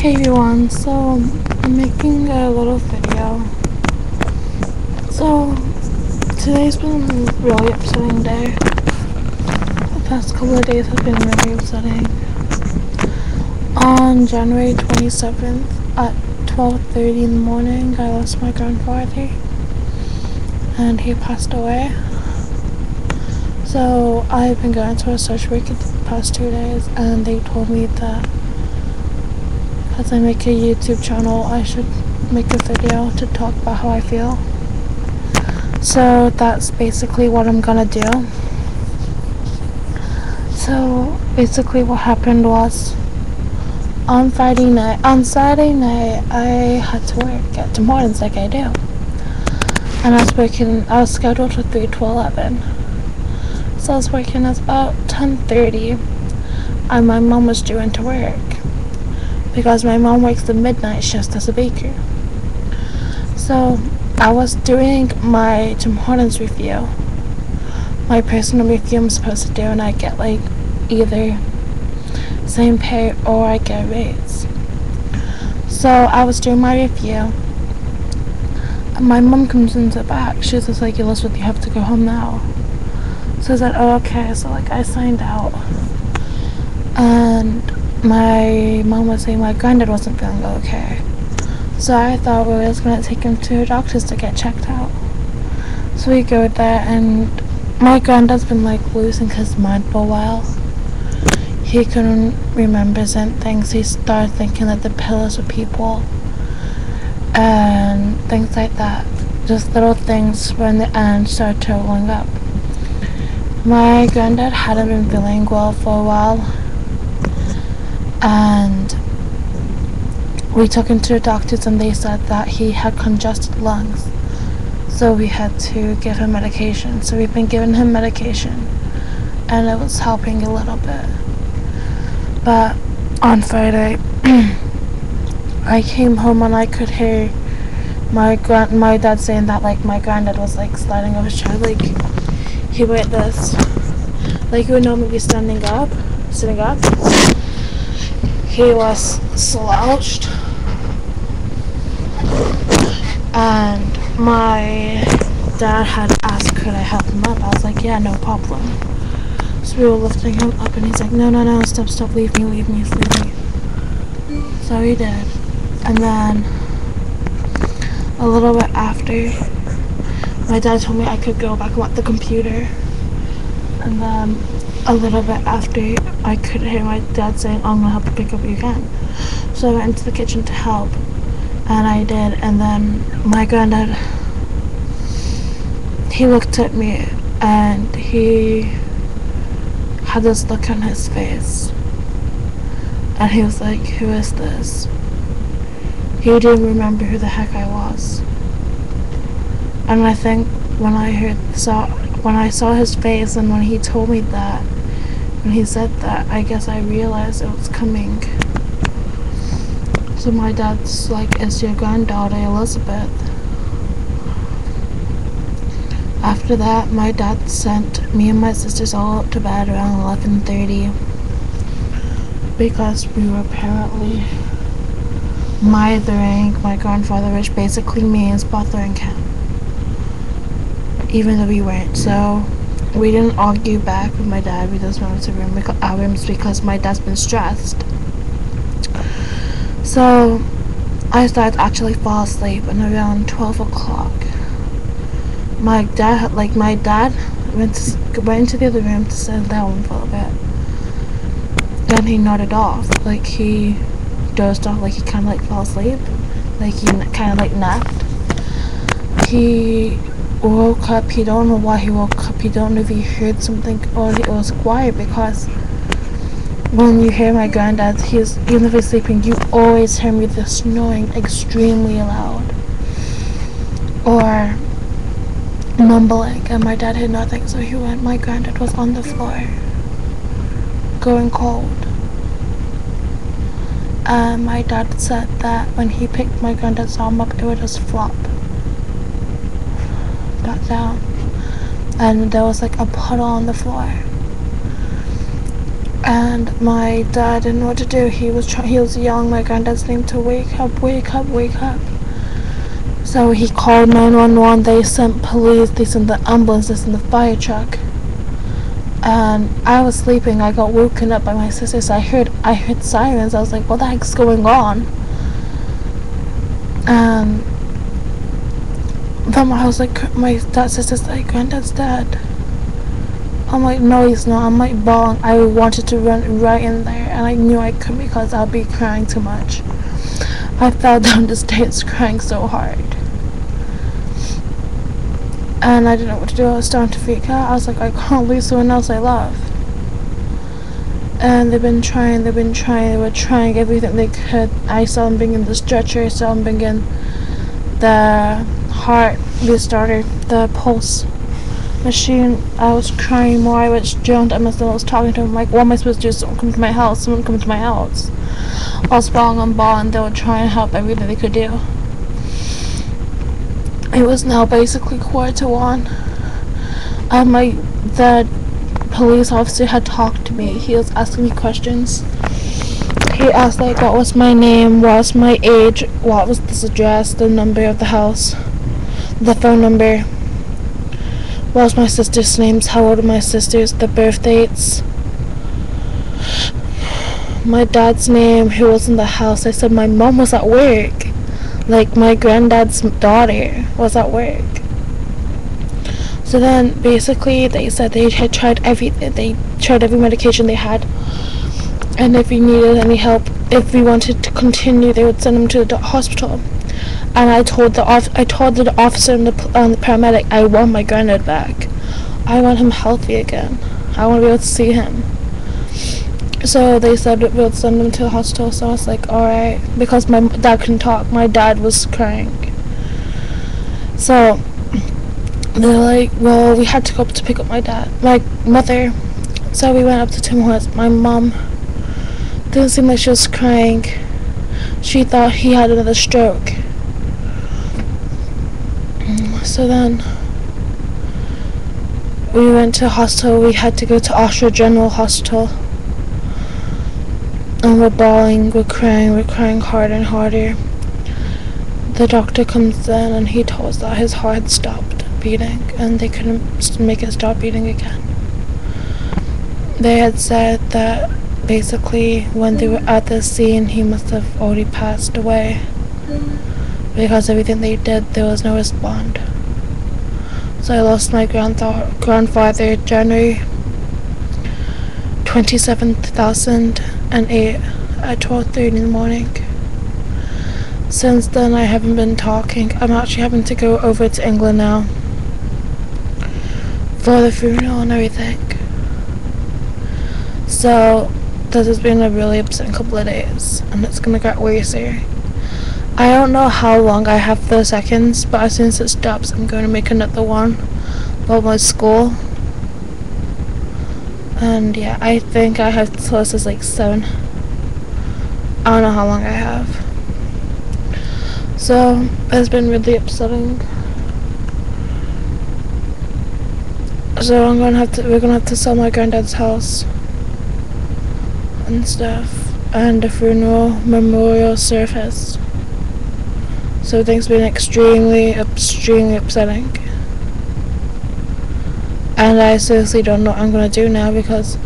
Hey everyone, so I'm making a little video. So today's been a really upsetting day. The past couple of days have been really upsetting. On January 27th at 12:30 in the morning, I lost my grandfather and he passed away. So I've been going to a social worker the past 2 days and they told me that as I make a YouTube channel, I should make a video to talk about how I feel. So that's basically what I'm gonna do. So basically what happened was on Saturday night, I had to work at Tim Hortons like I do. And I was scheduled for 3 to 11. So I was working at about 10:30 and my mom was due into work. Because my mom works the midnight shift as a baker. So I was doing my Tim Hortons review, my personal review I'm supposed to do, and I get like either same pay or I get a raise. So I was doing my review and my mom comes into the back. She's just like, Elizabeth, you have to go home now. So I said, oh okay. So like I signed out and my mom was saying my granddad wasn't feeling okay. So I thought we were just going to take him to a doctor's to get checked out. So we go there and my granddad's been like losing his mind for a while. He couldn't remember certain things. He started thinking that the pillows were people and things like that. Just little things when the end started totaling up. My granddad hadn't been feeling well for a while. And we took him to the doctors and they said that he had congested lungs. So we had to give him medication. So we've been giving him medication and it was helping a little bit. But on Friday, I came home and I could hear my dad saying that like my granddad was like sliding off his chair. Like he went this. Like he would normally be sitting up. He was slouched and my dad had asked could I help him up. I was like, yeah, no problem. So we were lifting him up and he's like, no, stop, leave me. So he did. And then a little bit after, my dad told me I could go back and watch the computer. And then a little bit after, I could hear my dad saying, I'm gonna help you pick up you again. So I went into the kitchen to help, and I did, and then my granddad, he looked at me, and he had this look on his face, and he was like, who is this? He didn't remember who the heck I was. And I think when I saw his face and when he told me that, when he said that, I guess I realized it was coming. So my dad's like, it's your granddaughter Elizabeth. After that, my dad sent me and my sisters all up to bed around 11:30 because we were apparently mothering my grandfather, which basically means bothering him. Even though we weren't. So we didn't argue back with my dad. We just went to our rooms because my dad's been stressed. So I started to actually fall asleep, and around 12 o'clock my dad went into the other room to sit down for a bit. Then he nodded off, like he dozed off, like he kind of like fell asleep, like he kind of like napped. He woke up. He don't know why he woke up. He don't know if he heard something or it was quiet, because when you hear my granddad, even if he's sleeping, you always hear me the snoring extremely loud or mumbling, and my dad heard nothing. So my granddad was on the floor going cold, and my dad said that when he picked my granddad's arm up, it would just flop back down, and there was like a puddle on the floor. and my dad didn't know what to do. He was yelling my granddad's name to wake up, wake up, wake up. So he called 911. They sent police, they sent the ambulance, they sent the fire truck. And I was sleeping. I got woken up by my sister, so I heard sirens. I was like, what the heck's going on? And then I was like, my sister's like, Granddad's dead. I'm like, no, he's not. I'm like bawling. I wanted to run right in there, and I knew I couldn't because I'll be crying too much. I fell down the stairs crying so hard. And I didn't know what to do. I was starting to freak out. I was like, I can't lose someone else I love. And they were trying everything they could. I saw them bringing the stretcher, I saw them bringing the heart restarter, the pulse machine. I was crying more. I was drowned. I was talking to him like, what am I supposed to do? Someone come to my house. Someone come to my house. I was falling on ball, and they were trying to help everything they could do. It was now basically 1:45. The police officer had talked to me. He was asking me questions. He asked like, what was my name, what was my age, what was this address, the number of the house, the phone number, what was my sister's names, how old are my sisters, the birth dates, my dad's name, who was in the house. I said my mom was at work. Like, my granddad's daughter was at work. So then basically they said they had tried everything. They tried every medication they had, and if we needed any help, if we wanted to continue, they would send him to the hospital. And I told the officer and the paramedic, I want my granddad back. I want him healthy again. I want to be able to see him. So they said we would send him to the hospital. So I was like, alright, because my dad couldn't talk. My dad was crying. So they're like, well, we had to go up to pick up my mother. So we went up to Tim Hortons. My mom didn't seem like she was crying. She thought he had another stroke. So then we went to hospital. We had to go to Austria General Hospital. And we're bawling, we're crying harder and harder. The doctor comes in and he told us that his heart stopped beating and they couldn't make it stop beating again. They had said that basically when they were at the scene he must have already passed away, because everything they did, there was no response. So I lost my grandfather January 27th, 2008 at 12:30 in the morning. Since then I haven't been talking. I'm actually having to go over to England now for the funeral and everything. So this has been a really upsetting couple of days, and it's gonna get worse here. I don't know how long I have for seconds, but as soon as it stops I'm going to make another one about my school. And yeah, I think I have till this is like 7. I don't know how long I have. So it's been really upsetting. So we're gonna have to sell my granddad's house and stuff, and the funeral memorial service. So things been extremely upsetting. And I seriously don't know what I'm gonna do now, because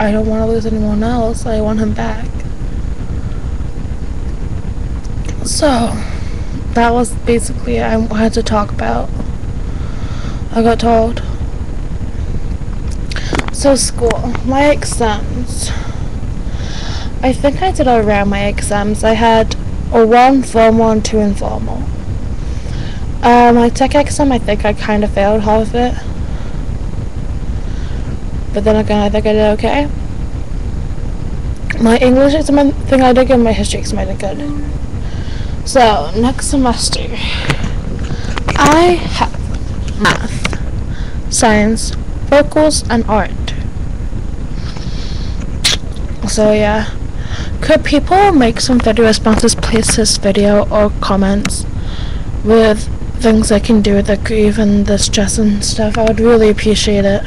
I don't want to lose anyone else. I want him back. So that was basically I had to talk about. I got told. So school, my exams. I think I did around my exams. I had a 1 formal and 2 informal. My tech exam, I think I kind of failed half of it. But then again, I think I did okay. My English exam, I think I did good. My history exam, I did good. So, next semester, I have math, science, vocals, and art. So yeah, could people make some video responses, please, this video, or comments with things I can do with the grief and the stress and stuff? I would really appreciate it.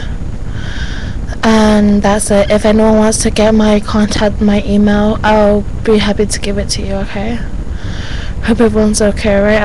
And that's it. If anyone wants to get my contact, my email, I'll be happy to give it to you, okay? Hope everyone's okay, right?